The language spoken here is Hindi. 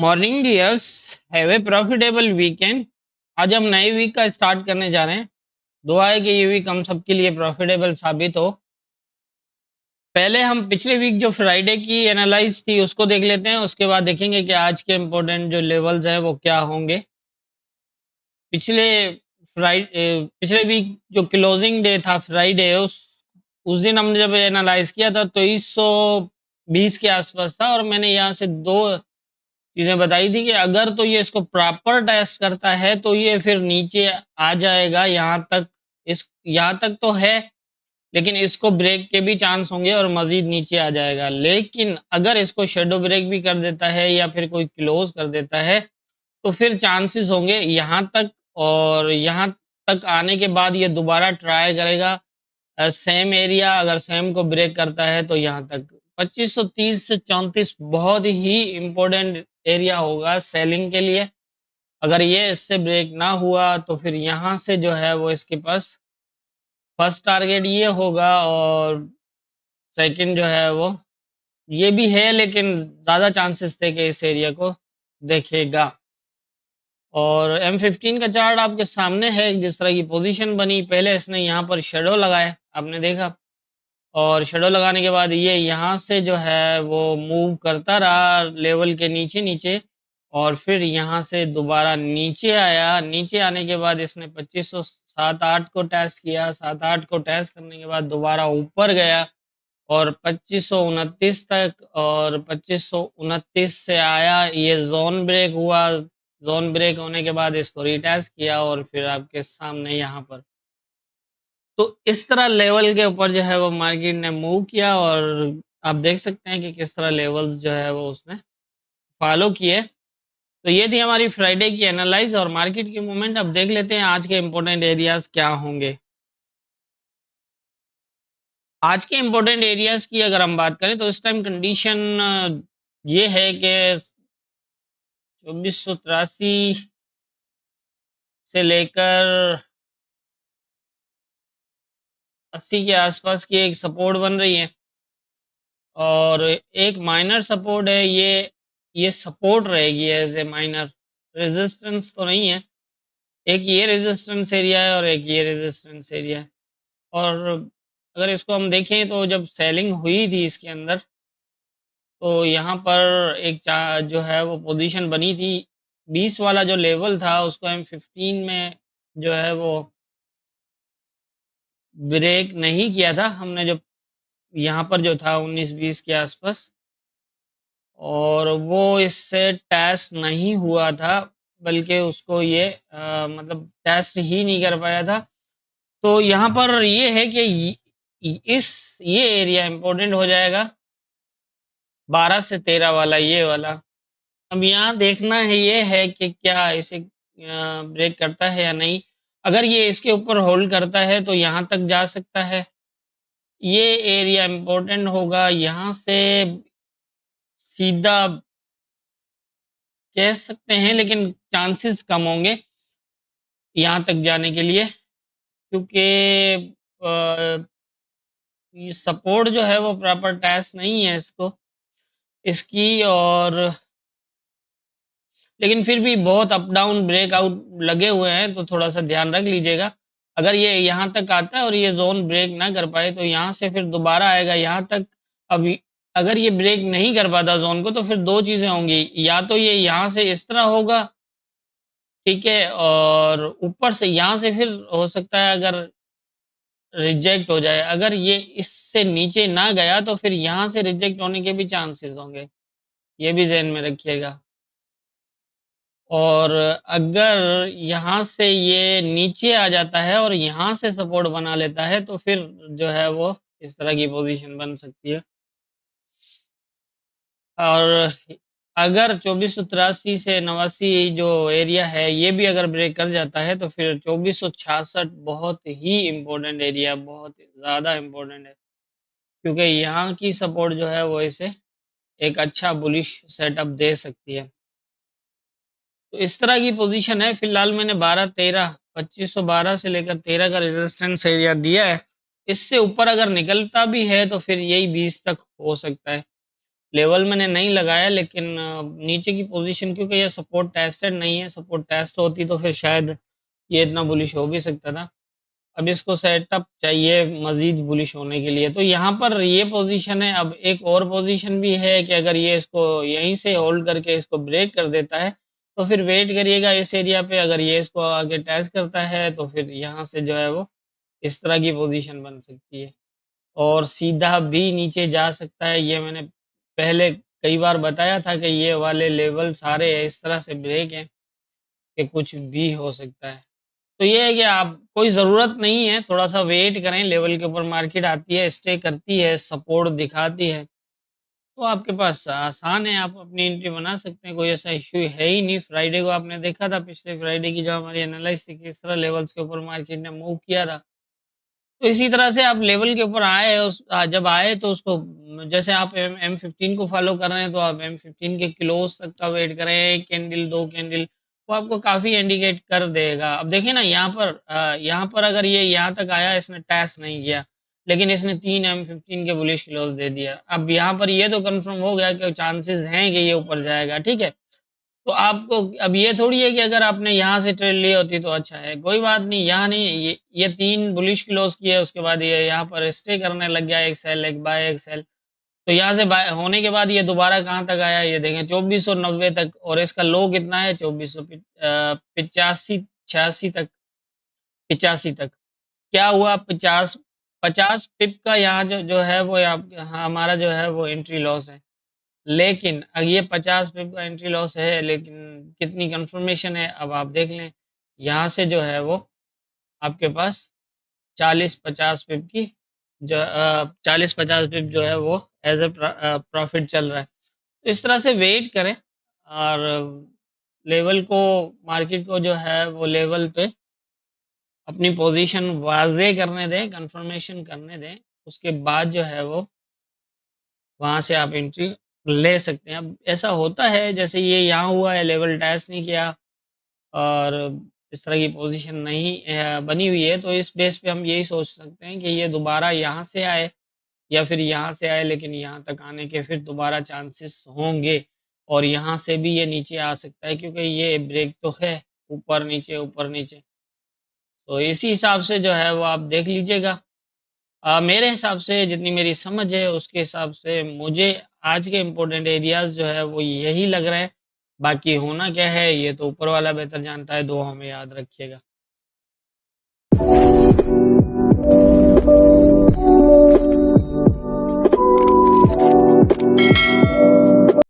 Morning dears, have a profitable weekend. आज हम नए वीक का स्टार्ट करने जा रहे हैं। दुआ है कि ये वीक हम सबके लिए प्रॉफिटेबल साबित हो। पहले हम पिछले वीक जो फ्राइडे की एनालाइज थी उसको देख लेते हैं, उसके बाद देखेंगे कि आज के इम्पोर्टेंट जो लेवल्स हैं वो क्या होंगे। पिछले पिछले वीक जो क्लोजिंग डे था फ्राइडे, उस दिन हमने जब एनालाइज किया था तो 2320 के आसपास था, और मैंने यहाँ से दो चीजें बताई थी कि अगर तो ये इसको प्रॉपर टेस्ट करता है तो ये फिर नीचे आ जाएगा यहाँ तक तो है, लेकिन इसको ब्रेक के भी चांस होंगे और मजीद नीचे आ जाएगा। लेकिन अगर इसको शेडो ब्रेक भी कर देता है या फिर कोई क्लोज कर देता है तो फिर चांसेस होंगे यहाँ तक, और यहाँ तक आने के बाद ये दोबारा ट्राई करेगा सेम एरिया। अगर सेम को ब्रेक करता है तो यहाँ तक 2530 से 34 बहुत ही इंपॉर्टेंट एरिया होगा सेलिंग के लिए। अगर ये इससे ब्रेक ना हुआ तो फिर यहाँ से जो है वो इसके पास फर्स्ट टारगेट ये होगा, और सेकंड जो है वो ये भी है, लेकिन ज़्यादा चांसेस थे कि इस एरिया को देखेगा। और M15 का चार्ट आपके सामने है, जिस तरह की पोजीशन बनी। पहले इसने यहाँ पर शेडो लगाया, आपने देखा, और शेडो लगाने के बाद ये यहाँ से जो है वो मूव करता रहा लेवल के नीचे नीचे, और फिर यहाँ से दोबारा नीचे आया। नीचे आने के बाद इसने 2507-8 को टेस्ट किया। 7-8 को टेस्ट करने के बाद दोबारा ऊपर गया और 2529 तक, और 2529 से आया, ये जोन ब्रेक हुआ। जोन ब्रेक होने के बाद इसको रिटेस्ट किया और फिर आपके सामने यहाँ पर, तो इस तरह लेवल के ऊपर जो है वो मार्केट ने मूव किया, और आप देख सकते हैं कि किस तरह लेवल्स जो है वो उसने फॉलो किए। तो ये थी हमारी फ्राइडे की एनालाइज और मार्केट की मूवमेंट। अब देख लेते हैं आज के इम्पोर्टेंट एरियाज क्या होंगे। आज के इम्पोर्टेंट एरियाज की अगर हम बात करें तो इस टाइम कंडीशन ये है कि 2483 से लेकर 80 के आसपास की एक सपोर्ट बन रही है, और एक माइनर सपोर्ट है। ये सपोर्ट रहेगी एज ए माइनर, रेजिस्टेंस तो नहीं है। एक ये रेजिस्टेंस एरिया है और एक ये रेजिस्टेंस एरिया है। और अगर इसको हम देखें तो जब सेलिंग हुई थी इसके अंदर, तो यहाँ पर जो है वो पोजीशन बनी थी। 20 वाला जो लेवल था उसको M15 में जो है वो ब्रेक नहीं किया था हमने, जब यहाँ पर जो था 19-20 के आसपास, और वो इससे टेस्ट नहीं हुआ था, बल्कि उसको ये मतलब टेस्ट ही नहीं कर पाया था। तो यहाँ पर ये है कि ये एरिया इंपॉर्टेंट हो जाएगा, 12 से 13 वाला, ये वाला। अब यहाँ देखना है ये है कि क्या इसे ब्रेक करता है या नहीं। अगर ये इसके ऊपर होल्ड करता है तो यहाँ तक जा सकता है। ये एरिया इंपॉर्टेंट होगा, यहाँ से सीधा कह सकते हैं, लेकिन चांसेस कम होंगे यहाँ तक जाने के लिए, क्योंकि ये सपोर्ट जो है वो प्रॉपर टेस्ट नहीं है इसकी। और लेकिन फिर भी बहुत अप डाउन ब्रेकआउट लगे हुए हैं, तो थोड़ा सा ध्यान रख लीजिएगा। अगर ये यहाँ तक आता है और ये जोन ब्रेक ना कर पाए तो यहाँ से फिर दोबारा आएगा यहाँ तक। अब अगर ये ब्रेक नहीं कर पाता जोन को तो फिर दो चीजें होंगी, या तो ये यहाँ से इस तरह होगा, ठीक है, और ऊपर से यहाँ से फिर हो सकता है अगर रिजेक्ट हो जाए। अगर ये इससे नीचे ना गया तो फिर यहाँ से रिजेक्ट होने के भी चांसेस होंगे, ये भी ज़हन में रखिएगा। और अगर यहाँ से ये नीचे आ जाता है और यहाँ से सपोर्ट बना लेता है तो फिर जो है वो इस तरह की पोजीशन बन सकती है। और अगर 2483 से 89 जो एरिया है ये भी अगर ब्रेक कर जाता है तो फिर 2466 बहुत ही इम्पोर्टेंट एरिया, बहुत ज़्यादा इम्पोर्टेंट है, क्योंकि यहाँ की सपोर्ट जो है वो इसे एक अच्छा बुलिश सेटअप दे सकती है। तो इस तरह की पोजीशन है। फिलहाल मैंने 12-13 2512 से लेकर 13 का रेजिस्टेंस एरिया दिया है। इससे ऊपर अगर निकलता भी है तो फिर यही 20 तक हो सकता है, लेवल मैंने नहीं लगाया, लेकिन नीचे की पोजीशन क्योंकि ये सपोर्ट टेस्टेड नहीं है, सपोर्ट टेस्ट होती तो फिर शायद ये इतना बुलिश हो भी सकता था। अब इसको सेटअप चाहिए मजीद बुलिश होने के लिए, तो यहाँ पर ये पोजीशन है। अब एक और पोजीशन भी है कि अगर ये इसको यहीं से होल्ड करके इसको ब्रेक कर देता है तो फिर वेट करिएगा इस एरिया पे। अगर ये इसको आगे टेस्ट करता है तो फिर यहाँ से जो है वो इस तरह की पोजीशन बन सकती है और सीधा भी नीचे जा सकता है। ये मैंने पहले कई बार बताया था कि ये वाले लेवल सारे इस तरह से ब्रेक हैं कि कुछ भी हो सकता है। तो ये है कि आप कोई ज़रूरत नहीं है, थोड़ा-सा वेट करें, लेवल के ऊपर मार्केट आती है, स्टे करती है, सपोर्ट दिखाती है, तो आपके पास आसान है, आप अपनी एंट्री बना सकते हैं, कोई ऐसा इश्यू है ही नहीं। फ्राइडे को आपने देखा था, पिछले फ्राइडे की जो हमारी एनालिसिस थी, किस तरह लेवल्स के ऊपर मार्केट ने मूव किया था। तो इसी तरह से आप लेवल के ऊपर आए, जब आए तो उसको जैसे आप M15 को फॉलो कर रहे हैं तो आप M15 के क्लोज तक का वेट करें, 1 कैंडल 2 कैंडल, वो आपको काफी इंडिकेट कर देगा। अब देखिए ना यहाँ पर अगर ये यहाँ तक आया, इसने टेस्ट नहीं किया, लेकिन इसने 3 M15 के बुलिश क्लोज दे दिया। अब यहाँ पर ये तो कंफर्म हो गया कि चांसेस हैं कि ये ऊपर जाएगा, ठीक है। तो आपको अब ये थोड़ी है कि अगर आपने यहाँ से ट्रेड ली होती तो अच्छा है, कोई बात नहीं। यहाँ नहीं, ये 3 बुलिश क्लोज किए, उसके बाद ये यहाँ पर स्टे करने लग गया, एक सेल एक बाय एक सेल। तो यहाँ से बाय होने के बाद ये दोबारा कहाँ तक आया, ये देखें 2490 तक, और इसका लो कितना है 2485 86 तक, 85 तक। क्या हुआ, 50 पिप का यहाँ जो है वो हमारा जो है वो एंट्री लॉस है। लेकिन अब ये 50 पिप का एंट्री लॉस है, लेकिन कितनी कंफर्मेशन है अब आप देख लें। यहाँ से जो है वो आपके पास 40-50 पिप की जो 40-50 पिप जो है वो एज ए प्रॉफिट चल रहा है। तो इस तरह से वेट करें और लेवल को, मार्केट को जो है वो लेवल पे अपनी पोजीशन वाजे करने दें, कंफर्मेशन करने दें, उसके बाद जो है वो वहाँ से आप एंट्री ले सकते हैं। अब ऐसा होता है जैसे ये यहाँ हुआ है, लेवल टेस्ट नहीं किया और इस तरह की पोजीशन नहीं बनी हुई है, तो इस बेस पे हम यही सोच सकते हैं कि ये दोबारा यहाँ से आए या फिर यहाँ से आए, लेकिन यहाँ तक आने के फिर दोबारा चांसेस होंगे और यहाँ से भी ये नीचे आ सकता है क्योंकि ये ब्रेक तो है, ऊपर नीचे ऊपर नीचे। तो इसी हिसाब से जो है वो आप देख लीजिएगा। मेरे हिसाब से जितनी मेरी समझ है उसके हिसाब से मुझे आज के इम्पोर्टेंट एरियाज जो है वो यही लग रहे हैं। बाकी होना क्या है ये तो ऊपर वाला बेहतर जानता है, दुआ हमें याद रखिएगा।